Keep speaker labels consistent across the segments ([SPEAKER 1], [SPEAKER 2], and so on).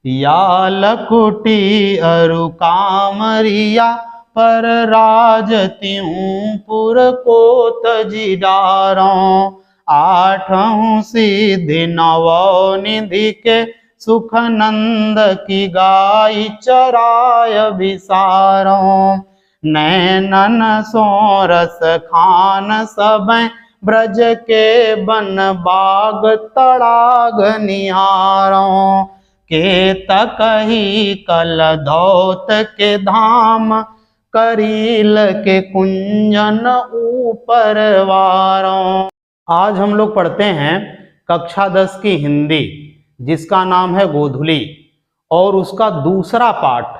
[SPEAKER 1] या लकुटी अरु कामरिया पर राज त्यों पुर को तजी डारों। आठों सिद्धि नवो निधि के सुख नंद की गाय चराय विसारों। नैनन सोरस खान सब ब्रज के बन बाग तड़ाग निहारों। के तकही कल धौत के धाम करील के कुंजन ऊपर वारों। आज हम लोग पढ़ते हैं कक्षा 10 की हिंदी, जिसका नाम है गोधुली, और उसका दूसरा पाठ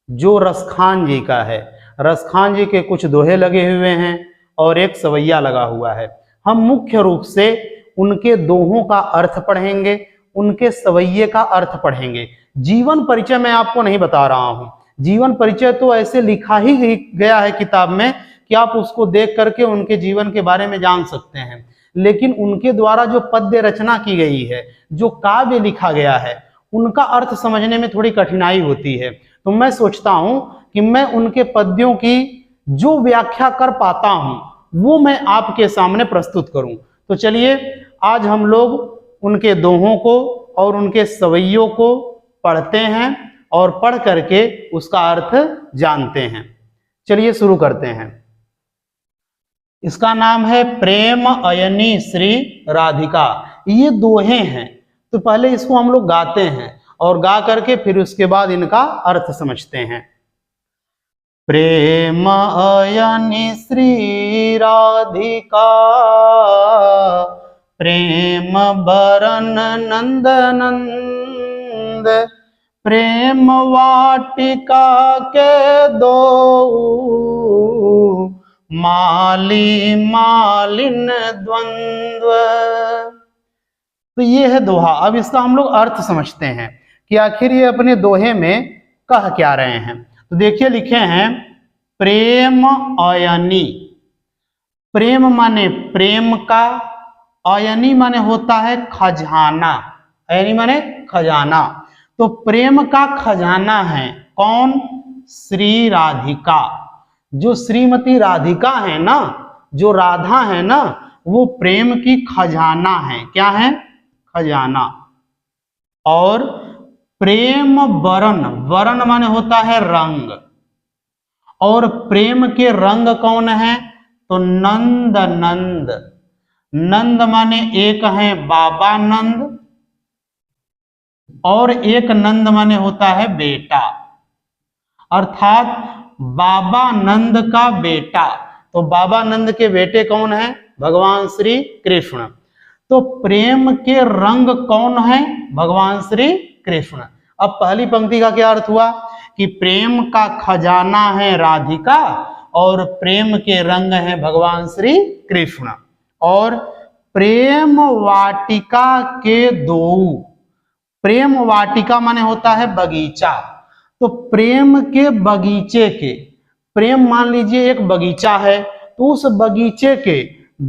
[SPEAKER 1] जो रसखान जी का है। रसखान जी के कुछ दोहे लगे हुए हैं और एक सवैया लगा हुआ है। हम मुख्य रूप से उनके दोहों का अर्थ पढ़ेंगे, उनके सवैये का अर्थ पढ़ेंगे। जीवन परिचय मैं आपको नहीं बता रहा हूं। जीवन परिचय तो ऐसे लिखा ही गया है किताब में कि आप उसको देख करके उनके जीवन के बारे में जान सकते हैं, लेकिन उनके द्वारा जो पद्य रचना की गई है, जो काव्य लिखा गया है, उनका अर्थ समझने में थोड़ी कठिनाई होती है। तो मैं सोचता हूं कि मैं उनके पद्यों की जो व्याख्या कर पाता हूं वो मैं आपके सामने प्रस्तुत करूं। तो चलिए आज हम लोग उनके दोहों को और उनके सवैयों को पढ़ते हैं और पढ़ करके उसका अर्थ जानते हैं। चलिए शुरू करते हैं। इसका नाम है प्रेम अयनी श्री राधिका। ये दोहे हैं, तो पहले इसको हम लोग गाते हैं और गा करके फिर उसके बाद इनका अर्थ समझते हैं। प्रेम अयनी श्री राधिका, प्रेम बरन नंद नंद, प्रेम वाटिका के दो माली मालिन द्वंद्व। तो ये है दोहा। अब इसका हम लोग अर्थ समझते हैं कि आखिर ये अपने दोहे में कह क्या रहे हैं। तो देखिए लिखे हैं प्रेम अयनी। प्रेम माने प्रेम का, अयनी माने होता है खजाना। अयनी माने खजाना। तो प्रेम का खजाना है कौन? श्री राधिका। जो श्रीमती राधिका है ना, जो राधा है ना, वो प्रेम की खजाना है। क्या है? खजाना। और प्रेम वरण, वरण माने होता है रंग, और प्रेम के रंग कौन है? तो नंद नंद। नंद माने एक है बाबा नंद और एक नंद माने होता है बेटा, अर्थात बाबा नंद का बेटा। तो बाबा नंद के बेटे कौन है? भगवान श्री कृष्ण। तो प्रेम के रंग कौन है? भगवान श्री कृष्ण। अब पहली पंक्ति का क्या अर्थ हुआ कि प्रेम का खजाना है राधिका और प्रेम के रंग है भगवान श्री कृष्ण। और प्रेम वाटिका के दो। प्रेम वाटिका माने होता है बगीचा। तो प्रेम के बगीचे के, प्रेम मान लीजिए एक बगीचा है, तो उस बगीचे के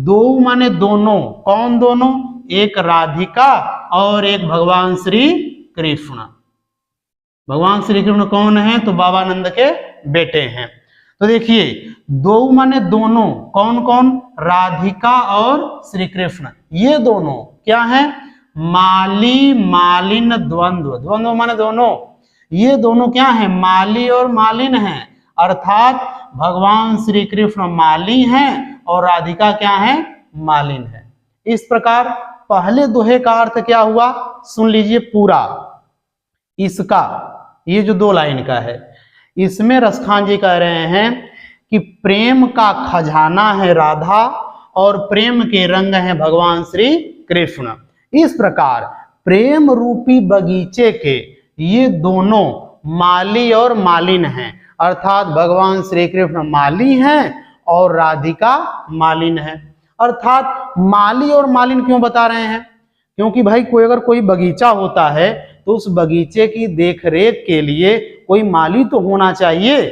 [SPEAKER 1] दो माने दोनों। कौन दोनों? एक राधिका और एक भगवान श्री कृष्ण। भगवान श्री कृष्ण कौन है? तो बाबा नंद के बेटे हैं। तो देखिए दो माने दोनों। कौन कौन? राधिका और श्री कृष्ण। ये दोनों क्या है? माली मालिन द्वंद्व। द्वंद्व माने दोनों। ये दोनों क्या है? माली और मालिन हैं, अर्थात भगवान श्री कृष्ण माली हैं और राधिका क्या है? मालिन है। इस प्रकार पहले दोहे का अर्थ क्या हुआ सुन लीजिए पूरा। इसका ये जो 2 लाइन का है, इसमें रसखान जी कह रहे हैं कि प्रेम का खजाना है राधा और प्रेम के रंग है भगवान श्री कृष्ण। इस प्रकार प्रेम रूपी बगीचे के ये दोनों माली और मालिन हैं, अर्थात भगवान श्री कृष्ण माली हैं और राधिका मालिन है। अर्थात माली और मालिन क्यों बता रहे हैं? क्योंकि भाई कोई अगर कोई बगीचा होता है तो उस बगीचे की देखरेख के लिए कोई माली तो होना चाहिए।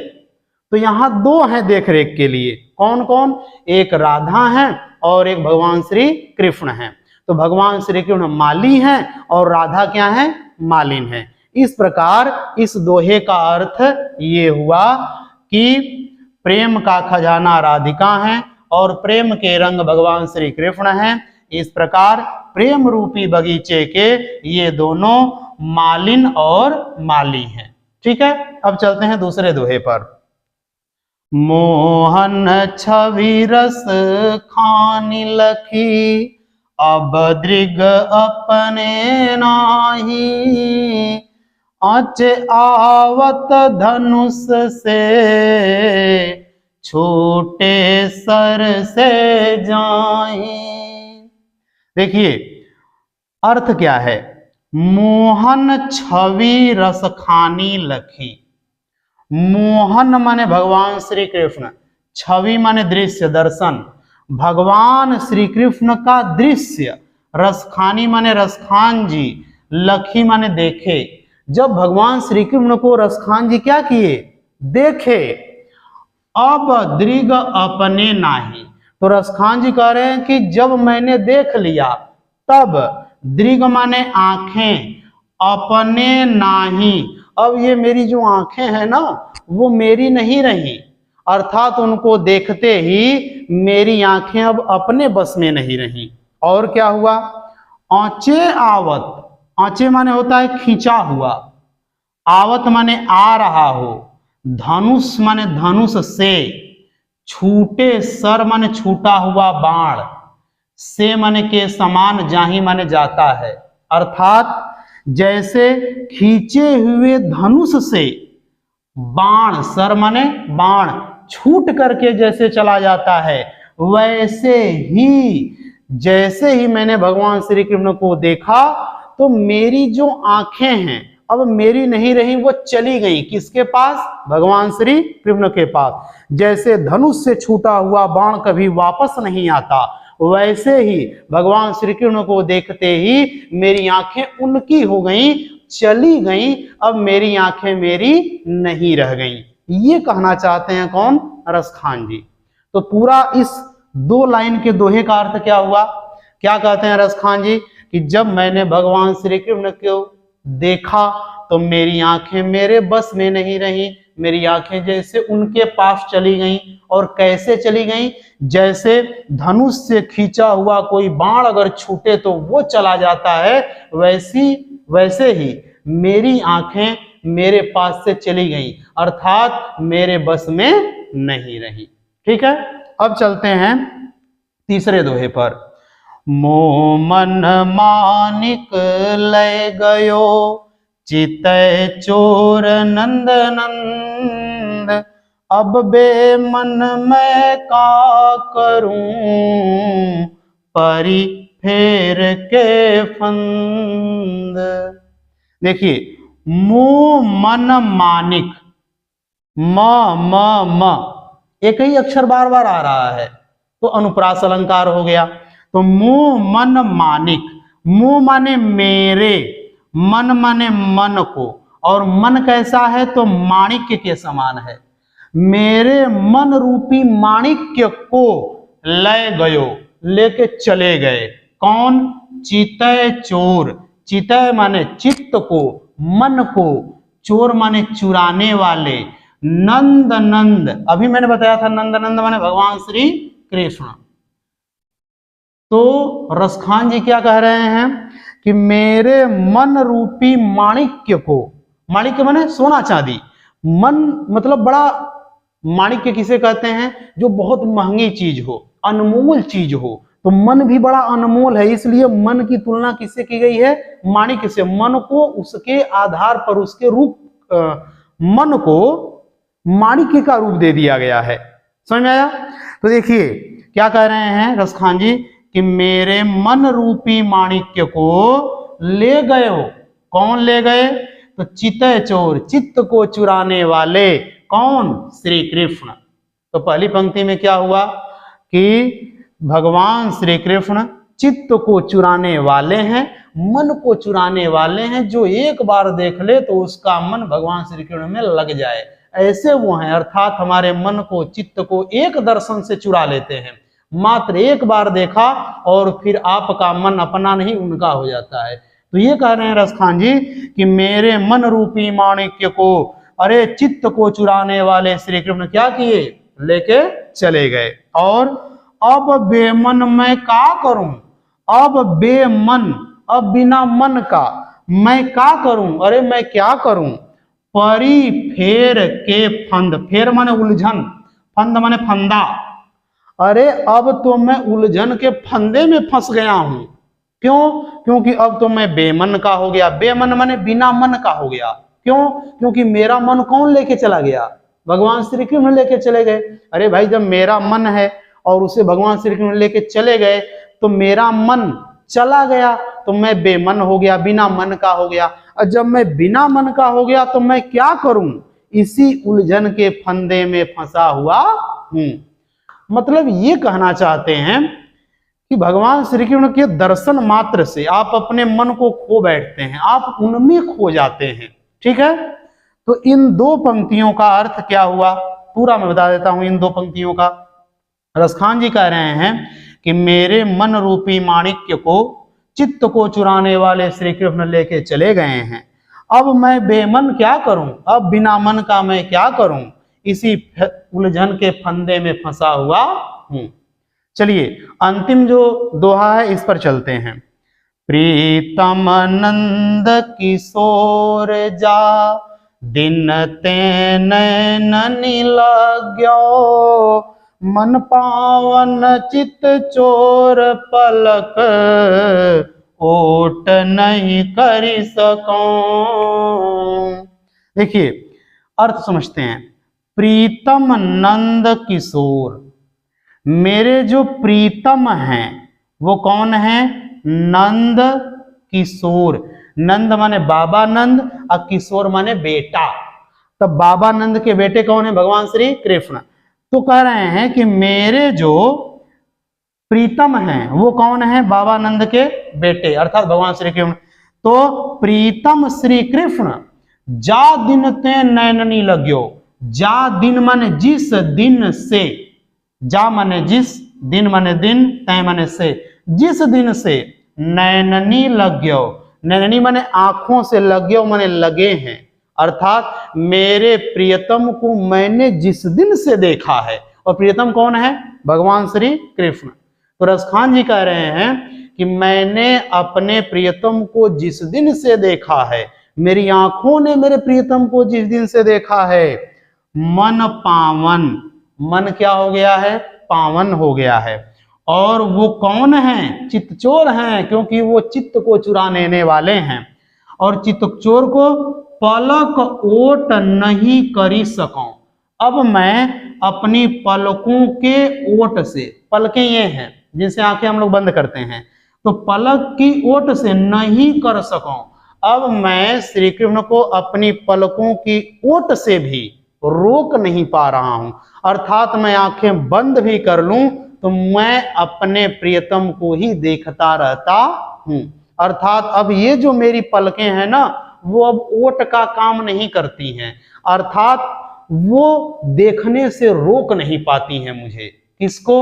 [SPEAKER 1] तो यहाँ 2 हैं देखरेख के लिए। कौन कौन? एक राधा है और एक भगवान श्री कृष्ण है। तो भगवान श्री कृष्ण माली हैं और राधा क्या है? मालिन है। इस प्रकार इस दोहे का अर्थ ये हुआ कि प्रेम का खजाना राधिका है और प्रेम के रंग भगवान श्री कृष्ण हैं। इस प्रकार प्रेम रूपी बगीचे के ये दोनों मालिन और माली हैं। ठीक है, अब चलते हैं दूसरे दोहे पर। मोहन छवि रस खानी लखी, अब दृग अपने नाही, अच आवत धनुष से, छूटे सर से जाई। देखिए अर्थ क्या है, मोहन छवि रस खानी लखी। मोहन माने भगवान श्री कृष्ण, छवि माने दृश्य दर्शन, भगवान श्री कृष्ण का दृश्य, रसखानी माने रसखान जी, लखी माने देखे। जब भगवान श्री कृष्ण को रसखान जी क्या किए, देखे। अब दृग अपने नाही, तो रसखान जी कह रहे हैं कि जब मैंने देख लिया तब, दृग माने आंखें, अपने नाही, अब ये मेरी जो आंखें हैं ना वो मेरी नहीं रही, अर्थात उनको देखते ही मेरी आंखें अब अपने बस में नहीं रही। और क्या हुआ, आंचे आवत, आंचे माने होता है खींचा हुआ, आवत माने आ रहा हो, धनुष माने धनुष से, छूटे सर माने छूटा हुआ बाण, से माने के समान, जाही माने जाता है, अर्थात जैसे खींचे हुए धनुष से बाण, सर माने बाण, छूट करके जैसे चला जाता है, वैसे ही जैसे ही मैंने भगवान श्री कृष्ण को देखा तो मेरी जो आंखें हैं अब मेरी नहीं रही, वो चली गई किसके पास, भगवान श्री कृष्ण के पास। जैसे धनुष से छूटा हुआ बाण कभी वापस नहीं आता, वैसे ही भगवान श्री कृष्ण को देखते ही मेरी आंखें उनकी हो गई, चली गई, अब मेरी आंखें मेरी नहीं रह गई। ये कहना चाहते हैं कौन, रसखान जी। तो पूरा इस 2 लाइन के दोहे का अर्थ क्या हुआ, क्या कहते हैं रसखान जी कि जब मैंने भगवान श्री कृष्ण को देखा तो मेरी आंखें मेरे बस में नहीं रही, मेरी आंखें जैसे उनके पास चली गईं। और कैसे चली गईं, जैसे धनुष से खींचा हुआ कोई बाण अगर छूटे तो वो चला जाता है, वैसे ही मेरी आंखें मेरे पास से चली गईं, अर्थात मेरे बस में नहीं रही। ठीक है, अब चलते हैं तीसरे दोहे पर। मोह मन मानिक ले गयो, चितय चोर नंद नंद, अब बे मन मैं का करूं, परी फेर के फंद। देखिए मोह मन मानिक, म एक ही अक्षर बार बार आ रहा है तो अनुप्रास अलंकार हो गया। तो मोह मन मानिक, मोह माने मेरे, मन माने मन को, और मन कैसा है तो माणिक्य के समान है। मेरे मन रूपी माणिक्य को ले गयो, लेके चले गए कौन, चितय चोर, चितय माने चित्त को, मन को, चोर माने चुराने वाले, नंद नंद, अभी मैंने बताया था नंद नंद माने भगवान श्री कृष्ण। तो रसखान जी क्या कह रहे हैं कि मेरे मन रूपी माणिक्य को, माणिक्य माने सोना चांदी, मन मतलब बड़ा, माणिक्य किसे कहते हैं जो बहुत महंगी चीज हो, अनमोल चीज हो, तो मन भी बड़ा अनमोल है, इसलिए मन की तुलना किससे की गई है, माणिक्य से। मन को उसके आधार पर, उसके रूप, मन को माणिक्य का रूप दे दिया गया है। समझ में आया। तो देखिए क्या कह रहे हैं रसखान जी कि मेरे मन रूपी माणिक्य को ले गए हो, कौन ले गए, तो चितय चोर, चित्त को चुराने वाले कौन, श्री कृष्ण। तो पहली पंक्ति में क्या हुआ कि भगवान श्री कृष्ण चित्त को चुराने वाले हैं, मन को चुराने वाले हैं, जो एक बार देख ले तो उसका मन भगवान श्री कृष्ण में लग जाए, ऐसे वो हैं। अर्थात हमारे मन को, चित्त को एक दर्शन से चुरा लेते हैं, मात्र एक बार देखा और फिर आपका मन अपना नहीं उनका हो जाता है। तो ये कह रहे हैं रसखान जी कि मेरे मन रूपी माणिक्य को, अरे चित्त को चुराने वाले श्री कृष्ण क्या किए, लेके चले गए। और अब बेमन मैं क्या करूं, अब बेमन, अब बिना मन का मैं क्या करूं, अरे मैं क्या करूं। परी फेर के फंद, फेर माने उलझन, फंद माने फंदा, अरे अब तो मैं उलझन के फंदे में फंस गया हूं। क्यों, क्योंकि अब तो मैं बेमन का हो गया, बेमन माने बिना मन का हो गया। क्यों, क्योंकि मेरा मन कौन लेके चला गया, भगवान श्री कृष्ण लेके चले गए। अरे भाई जब मेरा मन है और उसे भगवान श्री कृष्ण लेके चले गए तो मेरा मन चला गया, तो मैं बेमन हो गया, बिना मन का हो गया। और जब मैं बिना मन का हो गया तो मैं क्या करूं, इसी उलझन के फंदे में फंसा हुआ हूं। मतलब ये कहना चाहते हैं कि भगवान श्री कृष्ण के दर्शन मात्र से आप अपने मन को खो बैठते हैं, आप उनमें खो जाते हैं। ठीक है, तो इन दो पंक्तियों का अर्थ क्या हुआ, पूरा मैं बता देता हूं इन दो पंक्तियों का। रसखान जी कह रहे हैं कि मेरे मन रूपी माणिक्य को, चित्त को चुराने वाले श्री कृष्ण लेके चले गए हैं। अब मैं बेमन क्या करूं, अब बिना मन का मैं क्या करूं, इसी उलझन के फंदे में फंसा हुआ हूं। चलिए अंतिम जो दोहा है इस पर चलते हैं। प्रीतम नंद किशोर जा, दिन ते नैन लाग्यो, मन पावन चित चोर पलक, ओट नहीं करी सकूं। देखिए अर्थ समझते हैं। प्रीतम नंद किशोर, मेरे जो प्रीतम हैं वो कौन है, नंद किशोर। नंद माने बाबा नंद और किशोर माने बेटा। तब बाबा नंद के बेटे कौन है, भगवान श्री कृष्ण। तो कह रहे हैं कि मेरे जो प्रीतम हैं वो कौन है, बाबा नंद के बेटे अर्थात भगवान श्री कृष्ण। तो प्रीतम श्री कृष्ण जा दिन ते नैननी लग्यो, जा दिन माने जिस दिन से, जा माने जिस, दिन माने दिन, तय माने से, जिस दिन से नैननी लग्यो, नैननी माने आंखों से, लग्यो माने लगे हैं, अर्थात मेरे प्रियतम को मैंने जिस दिन से देखा है। और प्रियतम कौन है, भगवान श्री कृष्ण। तो रसखान जी कह रहे हैं कि मैंने अपने प्रियतम को जिस दिन से देखा है, मेरी आंखों ने मेरे प्रियतम को जिस दिन से देखा है, मन पावन, मन क्या हो गया है, पावन हो गया है। और वो कौन है, चित्तचोर हैं, क्योंकि वो चित्त को चुरा लेने वाले हैं। और चित्तचोर को पलक ओट नहीं करी सकूं, अब मैं अपनी पलकों के ओट से, पलकें ये हैं जिनसे आंखें हम लोग बंद करते हैं, तो पलक की ओट से नहीं कर सकूं, अब मैं श्री कृष्ण को अपनी पलकों की ओट से भी रोक नहीं पा रहा हूं। अर्थात मैं आंखें बंद भी कर लूं तो मैं अपने प्रियतम को ही देखता रहता हूं। अर्थात अब ये जो मेरी पलकें हैं ना, वो अब ओट का काम नहीं करती हैं, अर्थात वो देखने से रोक नहीं पाती हैं मुझे। किसको,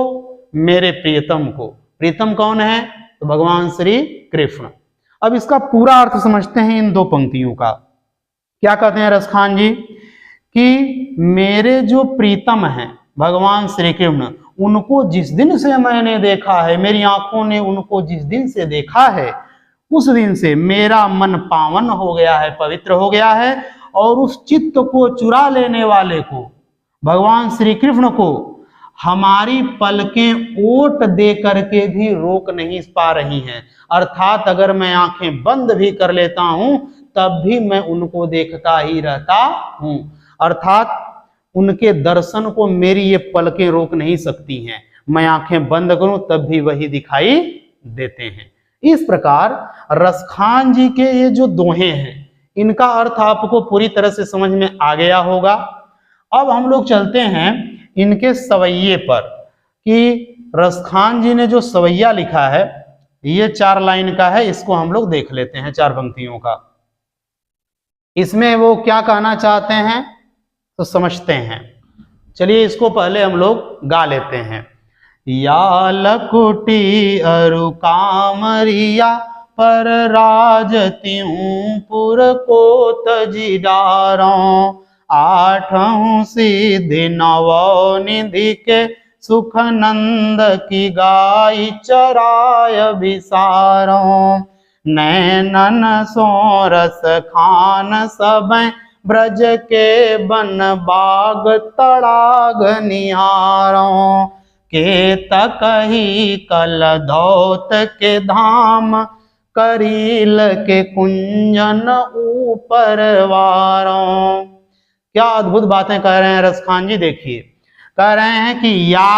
[SPEAKER 1] मेरे प्रियतम को। प्रियतम कौन है, तो भगवान श्री कृष्ण। अब इसका पूरा अर्थ समझते हैं इन दो पंक्तियों का। क्या कहते हैं रसखान जी कि मेरे जो प्रीतम हैं भगवान श्री कृष्ण, उनको जिस दिन से मैंने देखा है, मेरी आंखों ने उनको जिस दिन से देखा है, उस दिन से मेरा मन पावन हो गया है, पवित्र हो गया है। और उस चित्त को चुरा लेने वाले को, भगवान श्री कृष्ण को, हमारी पलकें ओट दे करके भी रोक नहीं पा रही हैं। अर्थात अगर मैं आंखें बंद भी कर लेता हूं तब भी मैं उनको देखता ही रहता हूं। अर्थात उनके दर्शन को मेरी ये पलकें रोक नहीं सकती हैं, मैं आंखें बंद करूं तब भी वही दिखाई देते हैं। इस प्रकार रसखान जी के ये जो दोहे हैं इनका अर्थ आपको पूरी तरह से समझ में आ गया होगा। अब हम लोग चलते हैं इनके सवैये पर कि रसखान जी ने जो सवैया लिखा है ये 4 लाइन का है, इसको हम लोग देख लेते हैं, 4 पंक्तियों का। इसमें वो क्या कहना चाहते हैं तो समझते हैं। चलिए इसको पहले हम लोग गा लेते हैं। या लकुटी अरु कामरिया पर राज त्यों पुर को तजी डारों। आठों सिद्धि नवो निधि के सुख नंद की गाय चराय बिसारों। नैनन सो रस खान सब ब्रज के बन बाग तड़ाग निहारों। केतक ही कल धौत के धाम करील के कुंजन ऊपर वारों। क्या अद्भुत बातें कह रहे हैं रसखान जी। देखिए कह रहे हैं कि या,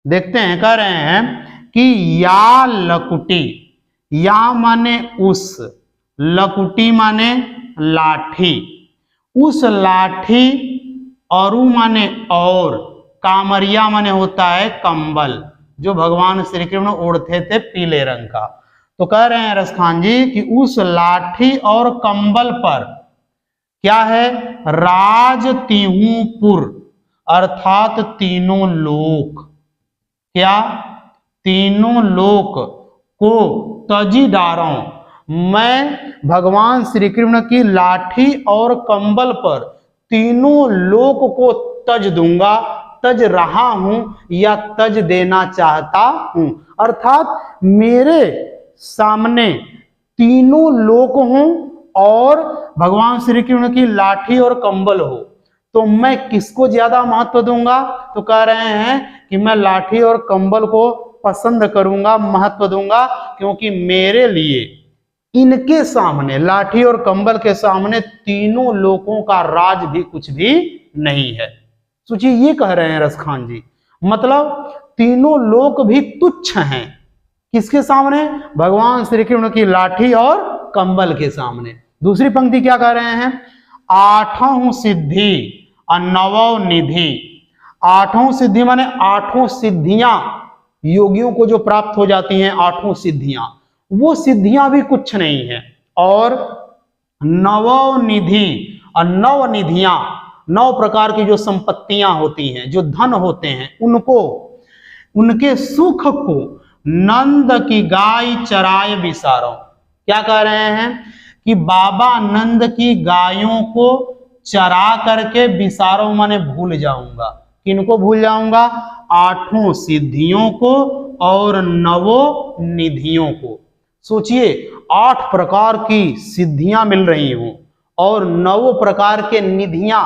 [SPEAKER 1] देखते हैं, कह रहे हैं कि या लकुटी, या माने उस, लकुटी माने लाठी, उस लाठी, औरु माने और, कामरिया माने होता है कंबल जो भगवान श्री कृष्ण ओढ़ते थे पीले रंग का। तो कह रहे हैं रसखान जी कि उस लाठी और कंबल पर क्या है, राज तिहुपुर अर्थात तीनों लोक, क्या, तीनों लोक को तजी डारों, मैं भगवान श्री कृष्ण की लाठी और कंबल पर तीनों लोक को तज दूंगा, तज रहा हूं या तज देना चाहता हूं। अर्थात मेरे सामने तीनों लोक हों और भगवान श्री कृष्ण की लाठी और कंबल हो तो मैं किसको ज्यादा महत्व दूंगा। तो कह रहे हैं कि मैं लाठी और कंबल को पसंद करूंगा, महत्व दूंगा, क्योंकि मेरे लिए इनके सामने, लाठी और कंबल के सामने तीनों लोगों का राज भी कुछ भी नहीं है। सोचिए ये कह रहे हैं रसखान जी, मतलब तीनों लोक भी तुच्छ हैं किसके सामने, भगवान श्री कृष्ण की लाठी और कंबल के सामने। दूसरी पंक्ति क्या कह रहे हैं, आठों सिद्धि और नवो निधि। आठों सिद्धि माने आठों सिद्धियां, योगियों को जो प्राप्त हो जाती हैं आठों सिद्धियां, वो सिद्धियां भी कुछ नहीं है। और नवो निधि, और नव निधियां, 9 प्रकार की जो संपत्तियां होती हैं, जो धन होते हैं, उनको, उनके सुख को नंद की गाय चराय बिसारो। क्या कह रहे हैं कि बाबा नंद की गायों को चरा करके बिसारो माने भूल जाऊंगा। किनको भूल जाऊंगा, आठों सिद्धियों को और नवो निधियों को। सोचिए 8 प्रकार की सिद्धियां मिल रही हों और 9 प्रकार के निधियां,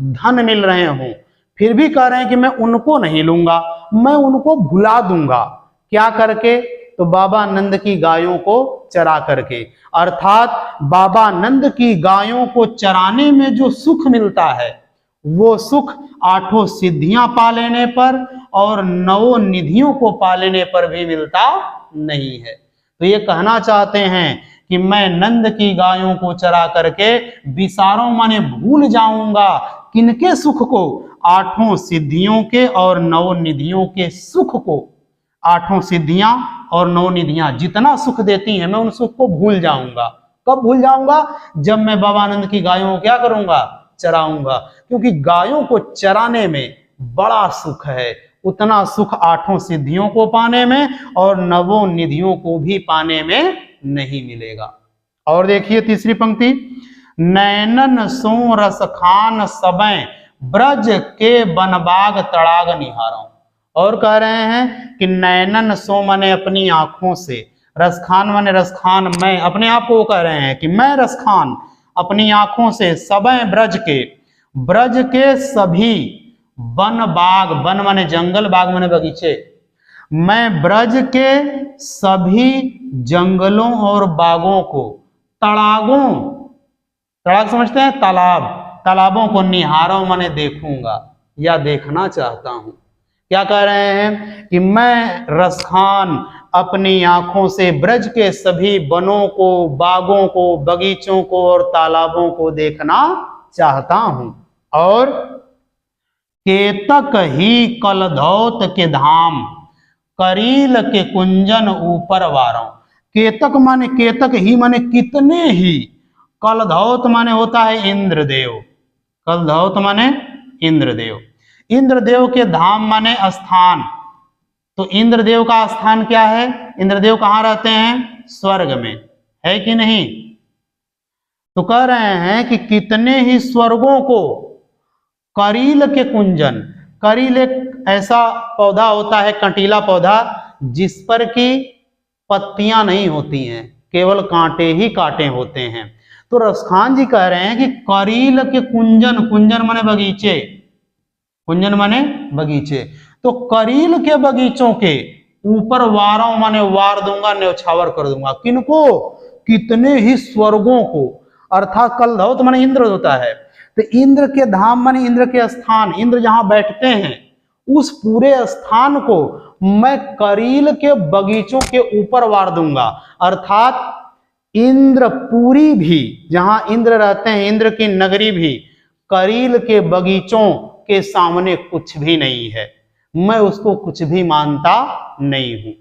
[SPEAKER 1] धन मिल रहे हों, फिर भी कह रहे हैं कि मैं उनको नहीं लूंगा, मैं उनको भुला दूंगा। क्या करके, तो बाबा नंद की गायों को चरा करके। अर्थात बाबा नंद की गायों को चराने में जो सुख मिलता है वो सुख आठों सिद्धियां पा लेने पर और 9 निधियों को पा लेने पर भी मिलता नहीं है। तो ये कहना चाहते हैं कि मैं नंद की गायों को चरा करके बिसारों माने भूल जाऊंगा। किनके सुख को, आठों सिद्धियों के और 9 निधियों के सुख को। आठों सिद्धियां और 9 निधियां जितना सुख देती हैं मैं उन सुख को भूल जाऊंगा। कब भूल जाऊंगा, जब मैं बाबानंद की गायों को क्या करूंगा, चराऊंगा। क्योंकि गायों को चराने में बड़ा सुख है, उतना सुख आठों सिद्धियों को पाने में और 9 निधियों को भी पाने में नहीं मिलेगा। और देखिए तीसरी पंक्ति, नैनन सो रस खान सबैं ब्रज के बनबाग तड़ाग निहारों। और कह रहे हैं कि नैनन सो माने अपनी आंखों से, रसखान माने रसखान, मैं अपने आप को कह रहे हैं कि मैं रसखान अपनी आंखों से सबैं ब्रज के सभी वन बाग, वन माने जंगल, बाग माने बगीचे, मैं ब्रज के सभी जंगलों और बागों को, तड़ागों, तड़ाग समझते हैं, तालाब, तालाबों को निहारों माने देखूंगा या देखना चाहता हूं। क्या कह रहे हैं कि मैं रसखान अपनी आंखों से ब्रज के सभी वनों को, बागों को, बगीचों को और तालाबों को देखना चाहता हूं। और केतक ही कलधौत के धाम करील के कुंजन ऊपर वारों। केतक माने, केतक ही माने कितने ही, कलधौत माने होता है इंद्रदेव, कलधौत माने इंद्रदेव, इंद्रदेव के धाम माने स्थान, तो इंद्रदेव का स्थान क्या है? इंद्रदेव कहाँ रहते हैं? स्वर्ग में, है कि नहीं? तो कह रहे हैं कि कितने ही स्वर्गों को करील के कुंजन, करील एक ऐसा पौधा होता है, कंटीला पौधा, जिस पर की पत्तियां नहीं होती हैं, केवल कांटे ही कांटे होते हैं। तो रसखान जी कह रहे हैं कि करील के कुंजन, कुंजन माने बगीचे, कुंजन माने बगीचे, तो करील के बगीचों के ऊपर वारों माने वार दूंगा, न्यौछावर कर दूंगा। किनको? कितने ही स्वर्गों को, अर्थात कलधौत माने इंद्र होता है, तो इंद्र के धाम माने इंद्र के स्थान, इंद्र जहां बैठते हैं उस पूरे स्थान को मैं करील के बगीचों के ऊपर वार दूंगा। अर्थात इंद्रपुरी भी, जहां इंद्र रहते हैं, इंद्र की नगरी भी करील के बगीचों के सामने कुछ भी नहीं है, मैं उसको कुछ भी मानता नहीं हूं।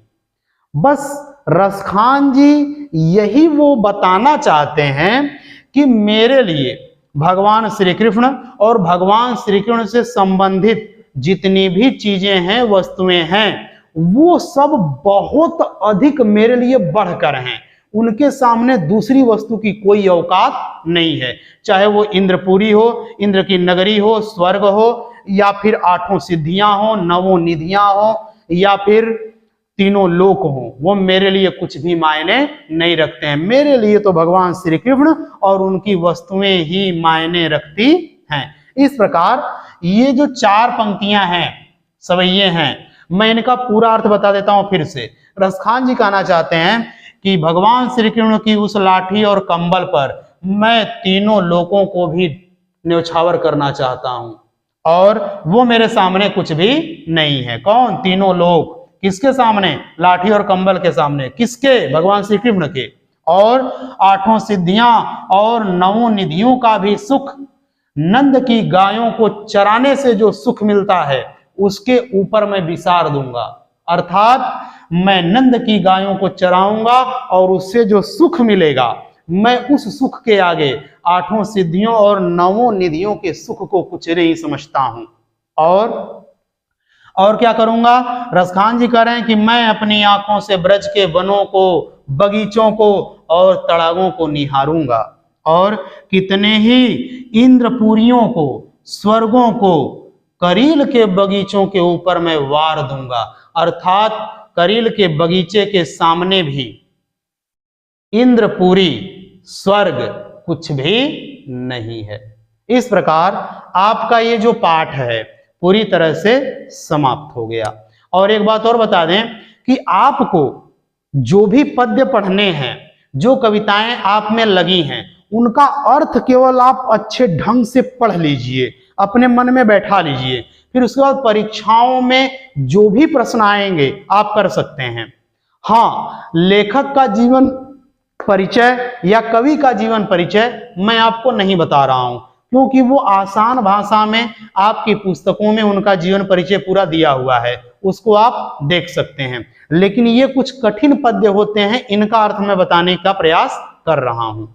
[SPEAKER 1] बस रसखान जी यही वो बताना चाहते हैं कि मेरे लिए भगवान श्री कृष्ण और भगवान श्री कृष्ण से संबंधित जितनी भी चीजें हैं, वस्तुएं हैं, वो सब बहुत अधिक मेरे लिए बढ़कर हैं। उनके सामने दूसरी वस्तु की कोई औकात नहीं है, चाहे वो इंद्रपुरी हो, इंद्र की नगरी हो, स्वर्ग हो, या फिर आठों सिद्धियां हो, नवों निधियां हो, या फिर तीनों लोक हो, वो मेरे लिए कुछ भी मायने नहीं रखते हैं। मेरे लिए तो भगवान श्री कृष्ण और उनकी वस्तुएं ही मायने रखती हैं। इस प्रकार ये जो चार पंक्तियां हैं, सवैये हैं, मैं इनका पूरा अर्थ बता देता हूं फिर से। रसखान जी कहना चाहते हैं कि भगवान श्री कृष्ण की उस लाठी और कंबल पर मैं तीनों लोकों को भी न्यौछावर करना चाहता हूं, और वो मेरे सामने कुछ भी नहीं है। कौन? तीनों लोक। किसके सामने? लाठी और कंबल के सामने। किसके? भगवान श्री कृष्ण के। और आठों सिद्धियां और नवों निधियों का भी सुख, नंद की गायों को चराने से जो सुख मिलता है उसके ऊपर मैं विसार दूंगा। अर्थात मैं नंद की गायों को चराऊंगा और उससे जो सुख मिलेगा, मैं उस सुख के आगे आठों सिद्धियों और नवों निधियों के सुख को कुछ नहीं समझता हूं। और क्या करूंगा? रसखान जी कह रहे हैं कि मैं अपनी आंखों से ब्रज के वनों को, बगीचों को और तड़ागों को निहारूंगा, और कितने ही इंद्रपुरियों को, स्वर्गों को करील के बगीचों के ऊपर मैं वार दूंगा। अर्थात करील के बगीचे के सामने भी इंद्रपुरी, स्वर्ग कुछ भी नहीं है। इस प्रकार आपका ये जो पाठ है पूरी तरह से समाप्त हो गया। और एक बात और बता दें कि आपको जो भी पद्य पढ़ने हैं, जो कविताएं आप में लगी हैं, उनका अर्थ केवल आप अच्छे ढंग से पढ़ लीजिए, अपने मन में बैठा लीजिए, फिर उसके बाद परीक्षाओं में जो भी प्रश्न आएंगे आप कर सकते हैं। हाँ, लेखक का जीवन परिचय या कवि का जीवन परिचय मैं आपको नहीं बता रहा हूं, क्योंकि वो आसान भाषा में आपकी पुस्तकों में उनका जीवन परिचय पूरा दिया हुआ है, उसको आप देख सकते हैं। लेकिन ये कुछ कठिन पद्य होते हैं, इनका अर्थ मैं बताने का प्रयास कर रहा हूं।